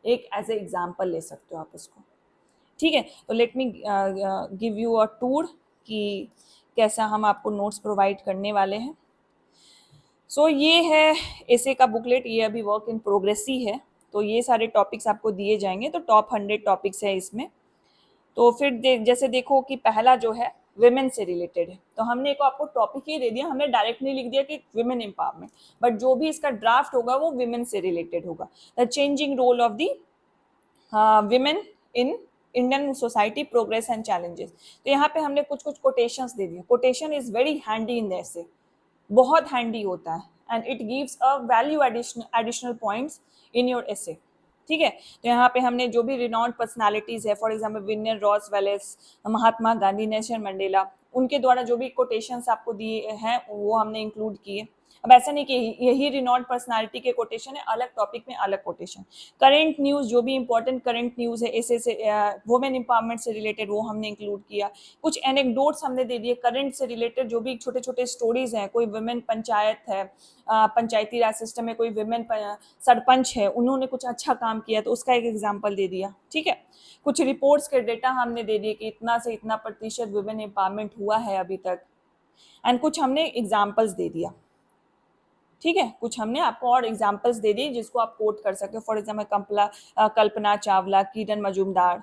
एक एज ए एग्जाम्पल ले सकते हो आप इसको, ठीक है। तो let me give you a tour कि कैसा हम आपको नोट्स प्रोवाइड करने वाले हैं। सो ये है ऐसे का बुकलेट, ये अभी वर्क इन प्रोग्रेस ही है। तो ये सारे टॉपिक्स आपको दिए जाएंगे, तो टॉप 100 टॉपिक्स है इसमें। तो फिर जैसे देखो कि पहला जो है विमेन से रिलेटेड है, तो हमने एक आपको टॉपिक ही दे दिया, हमने डायरेक्ट नहीं लिख दिया कि विमेन एम्पावरमेंट, बट जो भी इसका ड्राफ्ट होगा वो विमेन से रिलेटेड होगा। The changing role of the women in Indian society, progress and challenges. तो यहाँ पे हमने कुछ कुछ कोटेशंस दे दिए। Quotation is very handy in essay, बहुत हैंडी होता है and it gives a value additional points in your essay, ठीक है। तो यहाँ पे हमने जो भी रिनाउंड पर्सनालिटीज है, फॉर एग्जाम्पल विनियर रॉस वेलेस, महात्मा गांधी, नेल्सन मंडेला, उनके द्वारा जो भी कोटेशंस आपको दिए हैं वो हमने इंक्लूड किए। अब ऐसा नहीं कि यही रिनॉल्ड पर्सनालिटी के कोटेशन है, अलग टॉपिक में अलग कोटेशन। करंट न्यूज़, जो भी इंपॉर्टेंट करंट न्यूज़ है ऐसे से वुमेन एम्पावरमेंट से रिलेटेड वो हमने इंक्लूड किया। कुछ एनेक्डोट्स हमने दे दिए करंट से रिलेटेड, जो भी छोटे छोटे स्टोरीज हैं, कोई वुमेन पंचायत है, पंचायती राज सिस्टम में कोई वुमेन सरपंच है, उन्होंने कुछ अच्छा काम किया तो उसका एक एग्जाम्पल दे दिया, ठीक है। कुछ रिपोर्ट्स के डेटा हमने दे दिए कि इतना से इतना % वुमेन एम्पावरमेंट हुआ है अभी तक, एंड कुछ हमने एग्जाम्पल्स दे दिया, ठीक है, कुछ हमने आपको और एग्जाम्पल्स दे दिए जिसको आप कोट कर सकते हो। For example Kalpana Chawla, Kiran Mazumdar,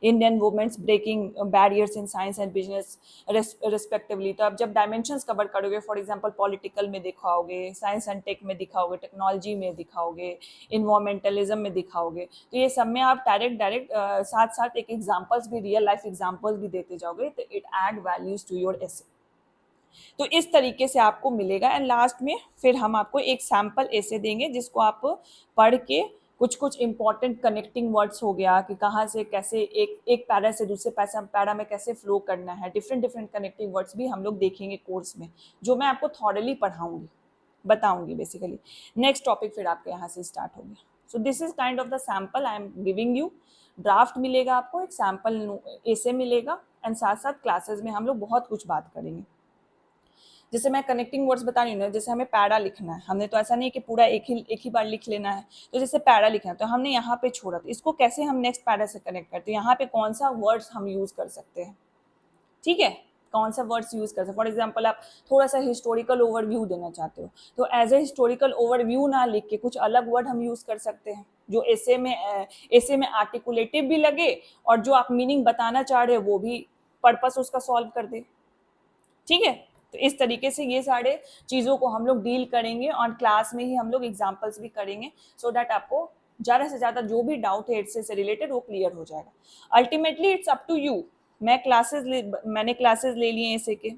Indian women's breaking barriers in science and business respectively. तो आप जब डायमेंशंस कवर करोगे, फॉर एग्जांपल पॉलिटिकल में दिखाओगे, साइंस एंड टेक में दिखाओगे, टेक्नोलॉजी में दिखाओगे, इन्वायरमेंटलिज्म में दिखाओगे, तो ये सब में आप डायरेक्ट साथ साथ एक एग्जाम्पल्स भी, रियल लाइफ एग्जाम्पल्स भी देते जाओगे, तो it add values to your essay. तो इस तरीके से आपको मिलेगा। एंड लास्ट में फिर हम आपको एक सैम्पल ऐसे देंगे जिसको आप पढ़ के कुछ कुछ इंपॉर्टेंट कनेक्टिंग वर्ड्स हो गया कि कहाँ से कैसे एक पैरा से दूसरे पैरा में कैसे फ्लो करना है, डिफरेंट डिफरेंट कनेक्टिंग वर्ड्स भी हम लोग देखेंगे कोर्स में, जो मैं आपको थॉरली पढ़ाऊंगी, बताऊंगी बेसिकली। नेक्स्ट टॉपिक फिर आपके यहाँ से स्टार्ट हो गया। सो this is kind of the sample I am giving you. Draft मिलेगा आपको, एक सैम्पल ऐसे मिलेगा, एंड साथ साथ क्लासेस में हम लोग बहुत कुछ बात करेंगे। जैसे मैं कनेक्टिंग वर्ड्स बता रही हूँ ना, जैसे हमें पैरा लिखना है, हमने तो ऐसा नहीं कि पूरा एक ही बार लिख लेना है, तो जैसे पैरा लिखना है तो हमने यहाँ पे छोड़ा, तो इसको कैसे हम नेक्स्ट पैरा से कनेक्ट करते हैं, यहाँ पे कौन सा वर्ड्स हम यूज कर सकते हैं, ठीक है, कौन सा वर्ड्स यूज कर सकते हैं। फॉर एग्जाम्पल आप थोड़ा सा हिस्टोरिकल ओवरव्यू देना चाहते हो, तो एज ए हिस्टोरिकल ओवरव्यू ना लिख के कुछ अलग वर्ड हम यूज कर सकते हैं जो ऐसे में आर्टिकुलेटिव भी लगे और जो आप मीनिंग बताना चाह रहे हो वो भी पर्पस उसका सॉल्व कर दे, ठीक है। तो इस तरीके से ये सारे चीज़ों को हम लोग डील करेंगे और क्लास में ही हम लोग एग्जाम्पल्स भी करेंगे, सो दैट आपको ज़्यादा से ज़्यादा जो भी डाउट है इससे रिलेटेड वो क्लियर हो जाएगा। Ultimately it's up to you. मैंने क्लासेस ले लिए ऐसे के,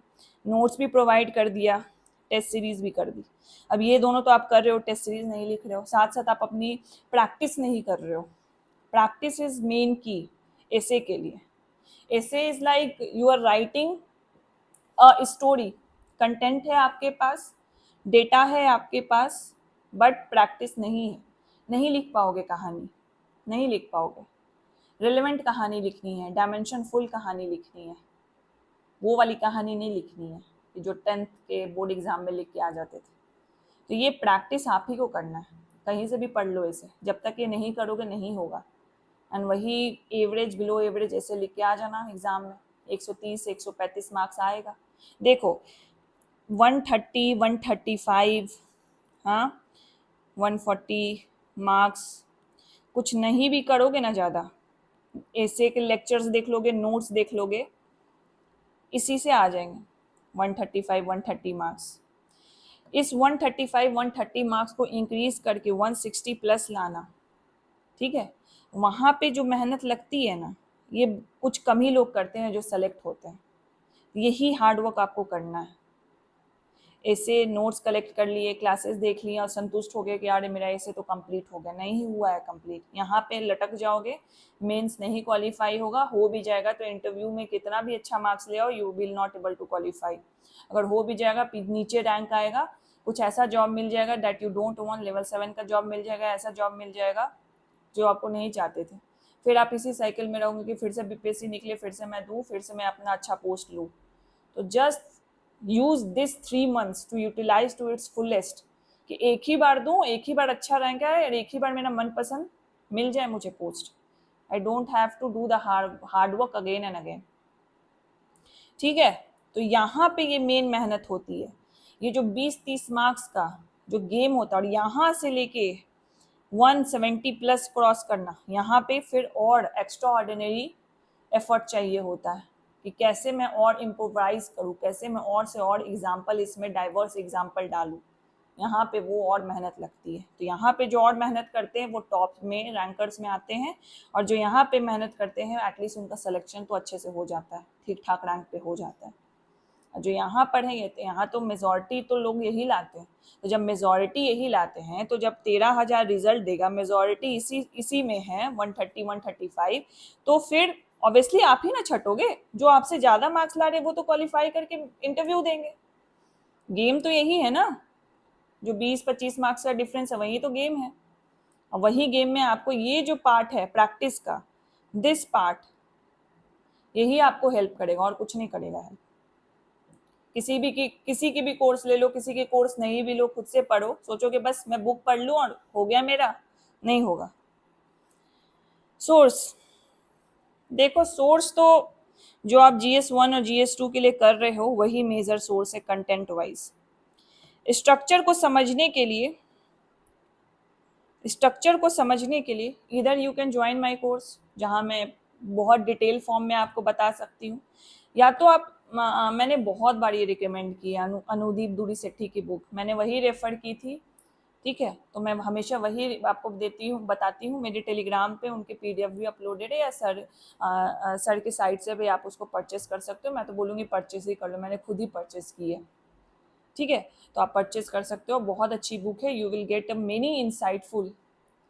नोट्स भी प्रोवाइड कर दिया, टेस्ट सीरीज भी कर दी। अब ये दोनों तो आप कर रहे हो, टेस्ट सीरीज नहीं लिख रहे हो, साथ साथ आप अपनी प्रैक्टिस नहीं कर रहे हो। प्रैक्टिस इज मेन की ऐसे के लिए। Essay is like you are writing a story, content है आपके पास, डेटा है आपके पास, बट प्रैक्टिस नहीं है, नहीं लिख पाओगे कहानी, नहीं लिख पाओगे। रिलेवेंट कहानी लिखनी है, डायमेंशन फुल कहानी लिखनी है, वो वाली कहानी नहीं लिखनी है कि जो 10th के बोर्ड एग्जाम में लिख के आ जाते थे। तो ये प्रैक्टिस आप ही को करना है, कहीं से भी पढ़ लो इसे, जब तक ये नहीं करोगे नहीं होगा। एंड वही एवरेज बिलो एवरेज ऐसे लिख के आ जाना एग्जाम में, 130 से 135 मार्क्स आएगा। देखो 130, 135, हाँ 140 मार्क्स, कुछ नहीं भी करोगे ना ज़्यादा, ऐसे के लेक्चर्स देख लोगे, नोट्स देख लोगे, इसी से आ जाएंगे 135, 130 मार्क्स। इस 135, 130 मार्क्स को इंक्रीज करके 160 प्लस लाना, ठीक है। वहाँ पे जो मेहनत लगती है ना, ये कुछ कम ही लोग करते हैं जो सेलेक्ट होते हैं। यही हार्ड वर्क आपको करना है। ऐसे नोट्स कलेक्ट कर लिए, क्लासेस देख लिए और संतुष्ट हो गए कि यार मेरा ऐसे तो कंप्लीट हो गया, नहीं हुआ है कंप्लीट, यहाँ पे लटक जाओगे, मेंस नहीं क्वालिफाई होगा, हो भी जाएगा तो इंटरव्यू में कितना भी अच्छा मार्क्स ले आओ, you will not able to qualify. अगर हो भी जाएगा नीचे रैंक आएगा, कुछ ऐसा जॉब मिल जाएगा that you don't want, level 7 का जॉब मिल जाएगा, ऐसा जॉब मिल जाएगा जो आपको नहीं चाहते थे। फिर आप इसी साइकिल में रहोगे कि फिर से बीपीएससी निकले, फिर से मैं दूँ, फिर से मैं अपना अच्छा पोस्ट लूँ। तो just use this 3 months to utilise to its fullest, कि एक ही बार दूँ, एक ही बार अच्छा रैंक आए और एक ही बार मेरा मनपसंद मिल जाए मुझे post. I don't have to do the hard work again and again, ठीक है। तो यहाँ पे ये मेन मेहनत होती है, ये जो 20-30 मार्क्स का जो गेम होता है, और यहाँ से लेके 170 प्लस क्रॉस करना, यहाँ पे फिर और एक्स्ट्रा ऑर्डिनरी एफर्ट चाहिए होता है कि कैसे मैं और इम्प्रोवाइज करूँ, कैसे मैं और से और एग्जाम्पल इसमें डाइवर्स एग्जाम्पल डालूँ। यहाँ पे वो और मेहनत लगती है। तो यहाँ पे जो और मेहनत करते हैं वो टॉप में रैंकर्स में आते हैं, और जो यहाँ पे मेहनत करते हैं एटलीस्ट उनका सिलेक्शन तो अच्छे से हो जाता है, ठीक ठाक रैंक पे हो जाता है। जो यहाँ पढ़ेंगे तो यहाँ तो मेजॉरिटी तो लोग यही लाते हैं। तो जब मेजॉरिटी यही लाते हैं, तो जब 13,000 रिजल्ट देगा, मेजॉरिटी इसी में है 130, 135, तो फिर ऑब्वियसली आप ही ना छटोगे, जो आपसे ज़्यादा मार्क्स ला रहे वो तो क्वालिफाई करके इंटरव्यू देंगे। गेम तो यही है ना, जो 20-25 मार्क्स का डिफरेंस है वही तो गेम है। और वही गेम में आपको ये जो पार्ट है प्रैक्टिस का, दिस पार्ट, यही आपको हेल्प करेगा और कुछ नहीं करेगा हेल्प। किसी की भी कोर्स ले लो, किसी के कोर्स नहीं भी लो, खुद से पढ़ो, सोचो कि बस मैं बुक पढ़ लूँ और हो गया मेरा, नहीं होगा। सोर्स देखो, सोर्स तो जो आप GS1 और GS2 के लिए कर रहे हो वही मेजर सोर्स है कंटेंट वाइज। स्ट्रक्चर को समझने के लिए इधर you can join my course, जहाँ मैं बहुत डिटेल फॉर्म में आपको बता सकती हूँ, या तो आप मैंने बहुत बार ये रिकमेंड किया अनुदीप दूरी सेठी की बुक, मैंने वही रेफर की थी। ठीक है, तो मैं हमेशा वही आपको देती हूँ, बताती हूँ। मेरे टेलीग्राम पे उनके PDF भी अपलोडेड है, या सर के साइट से भी आप उसको परचेस कर सकते हो। मैं तो बोलूँगी परचेस ही कर लो, मैंने खुद ही परचेस की है। ठीक है, तो आप परचेस कर सकते हो, बहुत अच्छी बुक है। You will get a many insightful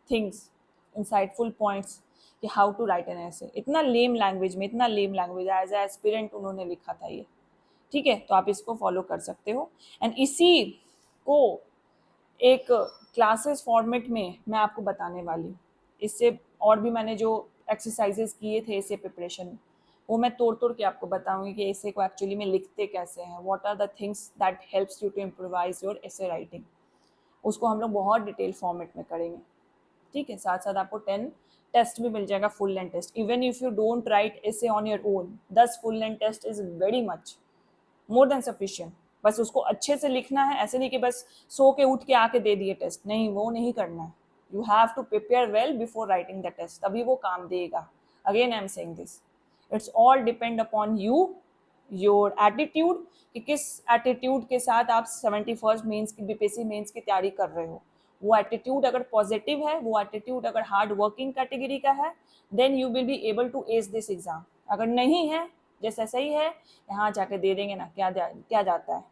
things, insightful points कि हाउ टू राइट एन ऐसे। इतना लेम लैंग्वेज में, इतना लेम लैंग्वेज एज ए एस्पिरेंट उन्होंने लिखा था ये। ठीक है, तो आप इसको फॉलो कर सकते हो। एंड इसी को एक क्लासेस फॉर्मेट में मैं आपको बताने वाली हूँ। इससे और भी मैंने जो एक्सरसाइजेस किए थे ऐसे प्रिपरेशन में, वो मैं तोड़ तोड़ के आपको बताऊंगी कि ऐसे को एक्चुअली में लिखते कैसे हैं, what are the things that helps you to improvise your essay writing. उसको हम लोग बहुत डिटेल फॉर्मेट में करेंगे। ठीक है, साथ साथ आपको 10 टेस्ट भी मिल जाएगा, full length test. Even if you don't write essay on your own, 10 full length test is very much more than sufficient. बस उसको अच्छे से लिखना है, ऐसे नहीं कि बस सो के उठ के आके दे दिए टेस्ट, नहीं, वो नहीं करना है। You have to prepare well before writing the test, तभी वो काम देगा। Again I am saying this, it's all depend upon you, your attitude, कि किस एटीट्यूड के साथ आप 71st मेंस की, BPSC मेंस की तैयारी कर रहे हो। वो एटीट्यूड अगर पॉजिटिव है, वो एटीट्यूड अगर हार्ड वर्किंग कैटेगरी का है, then you will be able to ace this exam. अगर नहीं है, जैसा सही है, यहाँ जाके दे देंगे ना, क्या जाता है,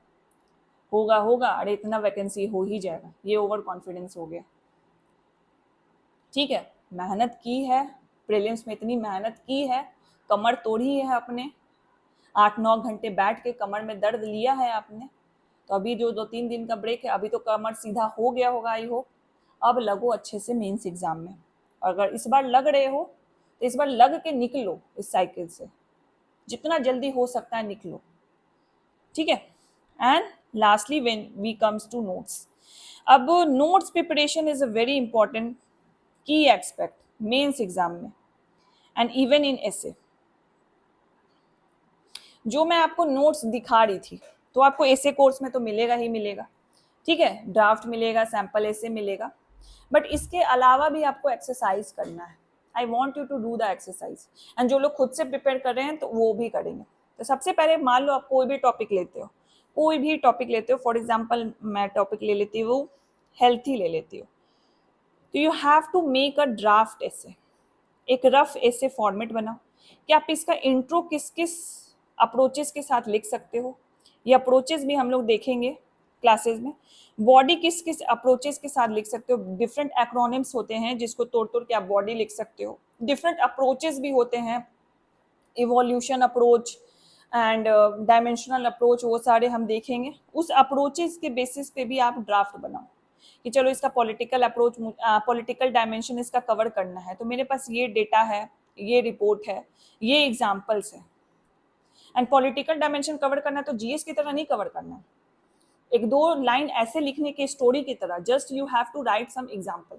होगा होगा, अरे इतना वैकेंसी हो ही जाएगा, ये ओवर कॉन्फिडेंस हो गया। ठीक है, मेहनत की है, प्रीलिम्स में इतनी मेहनत की है, कमर तोड़ी है अपने, 8-9 घंटे बैठ के कमर में दर्द लिया है आपने। तो अभी जो 2-3 दिन का ब्रेक है, अभी तो कमर सीधा हो गया होगा आई होप। अब लगो अच्छे से मेंस एग्जाम में। अगर इस बार लग रहे हो तो इस बार लग के निकलो इस साइकिल से, जितना जल्दी हो सकता है निकलो। ठीक है, and lastly when we comes to notes, अब notes preparation is a very important key aspect mains exam में एंड इवन इन एसे। जो मैं आपको नोट्स दिखा रही थी, तो आपको ऐसे कोर्स में तो मिलेगा ही मिलेगा। ठीक है, ड्राफ्ट मिलेगा, सैम्पल ऐसे मिलेगा, बट इसके अलावा भी आपको एक्सरसाइज करना है। I want you to do the exercise. And जो लोग खुद से प्रिपेयर कर रहे हैं तो वो भी करेंगे। तो सबसे पहले मान लो आप कोई भी टॉपिक लेते हो, कोई भी टॉपिक लेते हो, फॉर एग्जाम्पल मैं टॉपिक ले लेती हूँ, हेल्थी ले लेती हूँ, तो you have to make a draft essay, एक रफ ऐसे फॉर्मेट बनाओ कि आप इसका इंट्रो किस किस अप्रोचेस के साथ लिख सकते हो। ये अप्रोचेस भी हम लोग देखेंगे क्लासेस में। बॉडी किस किस अप्रोचेस के साथ लिख सकते हो, डिफरेंट एक्रोनिम्स होते हैं जिसको तोड़ तोड़ के आप बॉडी लिख सकते हो। डिफरेंट अप्रोचेस भी होते हैं, evolution approach and dimensional approach, वो सारे हम देखेंगे। उस अप्रोचेस के बेसिस पे भी आप ड्राफ्ट बनाओ कि चलो इसका पॉलिटिकल अप्रोच, पॉलिटिकल डायमेंशन इसका कवर करना है, तो मेरे पास ये डेटा है, ये रिपोर्ट है, ये एग्जाम्पल्स है। एंड पॉलिटिकल डायमेंशन कवर करना है तो GS की तरह नहीं कवर करना है, एक दो लाइन ऐसे लिखने की स्टोरी की तरह, just you have to write some example.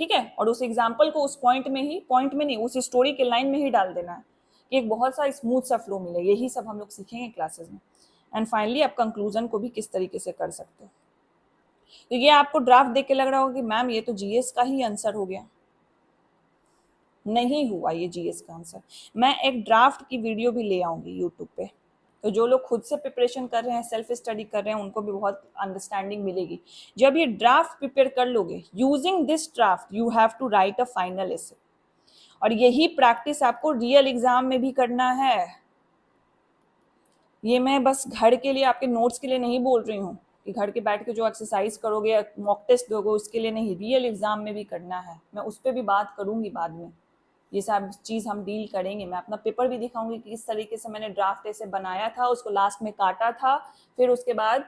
ठीक है, और उस एग्जाम्पल को उस पॉइंट में ही, पॉइंट में नहीं, उस स्टोरी के लाइन में ही डाल देना है कि एक बहुत सा स्मूथ सा फ्लो मिले। यही सब हम लोग सीखेंगे क्लासेस में। एंड फाइनली आप कंक्लूजन को भी किस तरीके से कर सकते हो। तो ये आपको ड्राफ्ट देख के लग रहा होगा कि मैम ये तो GS का ही आंसर हो गया। नहीं हुआ ये GS का आंसर। मैं एक ड्राफ्ट की वीडियो भी ले आऊंगी यूट्यूब पे, तो जो लोग खुद से प्रिपरेशन कर रहे हैं, सेल्फ स्टडी कर रहे हैं, उनको भी बहुत अंडरस्टैंडिंग मिलेगी। जब ये ड्राफ्ट प्रिपेयर कर लोगे, using this draft you have to write a final essay. और यही प्रैक्टिस आपको रियल एग्जाम में भी करना है। ये मैं बस घर के लिए, आपके नोट्स के लिए नहीं बोल रही हूँ कि घर के बैठ के जो एक्सरसाइज करोगे या मॉक टेस्ट दोगे उसके लिए नहीं, रियल एग्जाम में भी करना है। मैं उस पर भी बात करूंगी बाद में, ये सब चीज़ हम डील करेंगे। मैं अपना पेपर भी दिखाऊंगी कि किस तरीके से मैंने ड्राफ्ट ऐसे बनाया था, उसको लास्ट में काटा था, फिर उसके बाद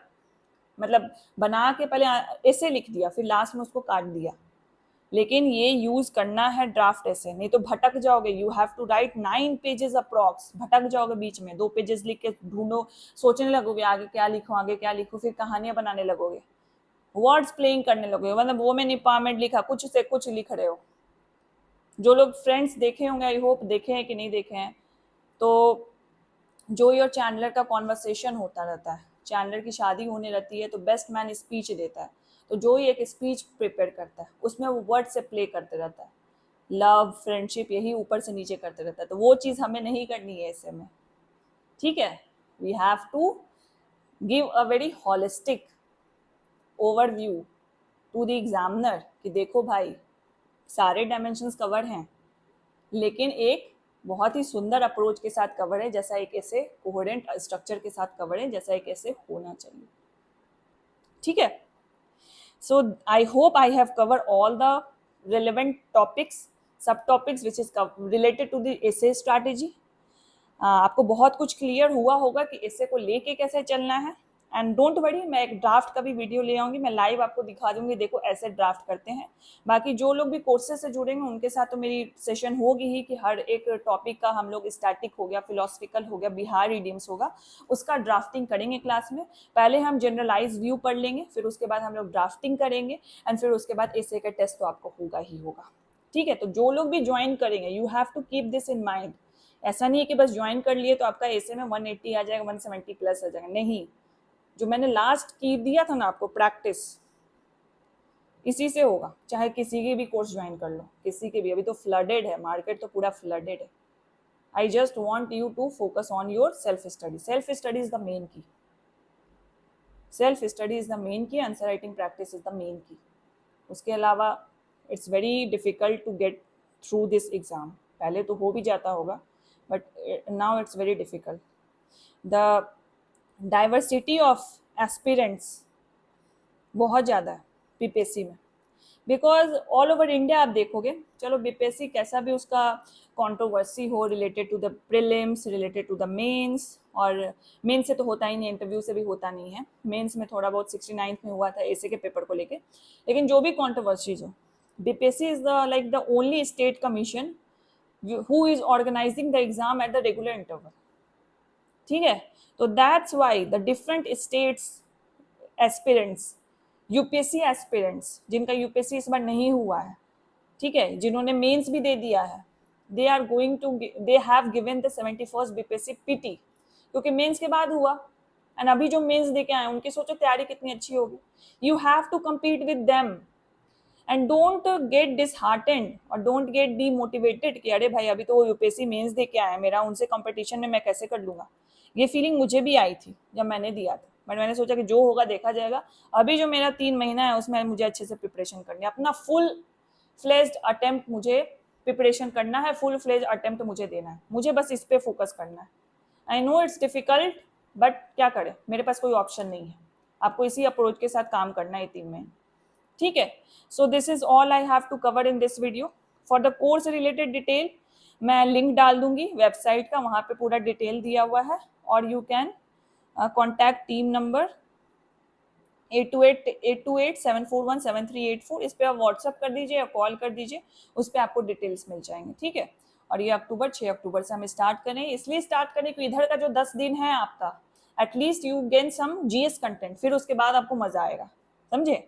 मतलब बना के पहले ऐसे लिख दिया, फिर लास्ट में उसको काट दिया। लेकिन ये यूज करना है ड्राफ्ट ऐसे, नहीं तो भटक जाओगे। You have to write 9 pages approx, भटक जाओगे बीच में, 2 पेजेस लिख के ढूंढो, सोचने लगोगे आगे क्या लिखूं, आगे क्या लिखूं, फिर कहानियां बनाने लगोगे, वर्ड्स प्लेइंग करने लगोगे, मतलब वोमेन एम्पावरमेंट लिखा, कुछ से कुछ लिख रहे हो। जो लोग फ्रेंड्स देखे होंगे, आई होप देखे हैं कि नहीं देखे हैं, तो जो और चैंडलर का कॉन्वर्सेशन होता रहता है, चैंडलर की शादी होने रहती है तो बेस्ट मैन स्पीच देता है, तो जो ही एक स्पीच प्रिपेयर करता है उसमें वो वर्ड से प्ले करते रहता है, लव फ्रेंडशिप यही ऊपर से नीचे करते रहता है, तो वो चीज़ हमें नहीं करनी है ऐसे में, ठीक है। We have to give a very holistic overview to the examiner कि देखो भाई सारे डायमेंशंस कवर हैं, लेकिन एक बहुत ही सुंदर अप्रोच के साथ कवर है, जैसा एक ऐसे कोहेरेंट स्ट्रक्चर के साथ कवर है, जैसा एक ऐसे होना चाहिए, ठीक है। So I hope I have cover all the relevant topics, subtopics which is related to the essay strategy. आपको बहुत कुछ क्लियर हुआ होगा कि essay को लेके कैसे चलना है, एंड डोंट वरी, मैं एक ड्राफ्ट का भी वीडियो ले आऊंगी, मैं लाइव आपको दिखा दूंगी, देखो ऐसे ड्राफ्ट करते हैं। बाकी जो लोग भी कोर्सेज से जुड़ेंगे उनके साथ तो मेरी सेशन होगी ही कि हर एक टॉपिक का हम लोग स्टैटिक हो गया, फिलोसफिकल हो गया, बिहार इडियम्स होगा, उसका ड्राफ्टिंग करेंगे क्लास में। पहले हम जनरलाइज व्यू पढ़ लेंगे, फिर उसके बाद हम लोग ड्राफ्टिंग करेंगे, एंड फिर उसके बाद एसे का टेस्ट तो आपको होगा ही होगा, ठीक है। तो जो लोग भी ज्वाइन करेंगे you have to keep this in mind. ऐसा नहीं है कि बस ज्वाइन कर लिए तो आपका एसे में 180 आ जाएगा, 170 प्लस आ जाएगा, नहीं। जो मैंने लास्ट की दिया था ना आपको प्रैक्टिस, इसी से होगा, चाहे किसी की भी कोर्स ज्वाइन कर लो, किसी के भी, अभी तो फ्लडेड है मार्केट, तो पूरा फ्लडेड है। I just want you to focus on your self study, self study is the main key, self study is the main key, answer writing practice is the main key. उसके अलावा it's very difficult to get through this exam, पहले तो हो भी जाता होगा but now it's very difficult. The diversity of aspirants बहुत ज़्यादा है बीपीएससी में, बिकॉज ऑल ओवर इंडिया आप देखोगे, चलो बीपीएससी कैसा भी उसका कंट्रोवर्सी हो related to the prelims, related to the mains, और मेंस से तो होता ही नहीं, इंटरव्यू से भी होता नहीं है, मेंस में थोड़ा बहुत 69th में हुआ था एसे के पेपर को लेके, लेकिन जो भी कंट्रोवर्सीज हो, BPSC is the like the only state commission who is organising the exam at the regular interval, ठीक है। तो that's why the different states aspirants, UPSC aspirants जिनका यूपीएससी इस बार नहीं हुआ है, ठीक है, जिन्होंने मेंस भी दे दिया है, they are going to, they have given the 71st BPSC PT, क्योंकि मेंस के बाद हुआ, एंड अभी जो मेंस दे के आए उनकी सोचो तैयारी कितनी अच्छी होगी। You have to compete with them and don't get disheartened और डोंट गेट डीमोटिवेटेड कि अरे भाई अभी तो वो यूपीएससी मेंस दे के आए, मेरा उनसे कंपटीशन में मैं कैसे कर लूंगा। ये फीलिंग मुझे भी आई थी जब मैंने दिया था, बट मैंने सोचा कि जो होगा देखा जाएगा। अभी जो मेरा 3 महीना है उसमें मुझे अच्छे से प्रिपरेशन करनी है, अपना फुल फ्लेज्ड अटेम्प्ट मुझे प्रिपरेशन करना है, फुल फ्लेज अटेम्प्ट मुझे देना है, मुझे बस इस पे फोकस करना है। I know it's difficult, but क्या करें, मेरे पास कोई ऑप्शन नहीं है, आपको इसी अप्रोच के साथ काम करना है 3 महीने, ठीक है। So this is all I have to cover in this video. For the course related detail मैं लिंक डाल दूंगी वेबसाइट का, वहाँ पे पूरा डिटेल दिया हुआ है, और you can contact team number 8287417384, इस पर आप व्हाट्सअप कर दीजिए या कॉल कर दीजिए, उस पर आपको डिटेल्स मिल जाएंगे, ठीक है। और ये 6 अक्टूबर से हम स्टार्ट करें, इसलिए स्टार्ट करें कि इधर का जो 10 दिन है आपका, at least you gain some GS content, फिर उसके बाद आपको मजा आएगा, समझे।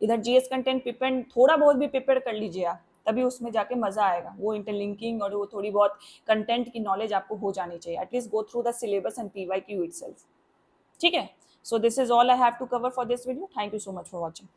इधर जीएस कंटेंट प्रिपेयर थोड़ा बहुत भी प्रिपेयर कर लीजिए आप, तभी उसमें जाके मजा आएगा, वो इंटरलिंकिंग और वो थोड़ी बहुत कंटेंट की नॉलेज आपको हो जानी चाहिए, at least go through the syllabus and PYQ itself, ठीक है। So this is all I have to cover for this video. Thank you so much for watching.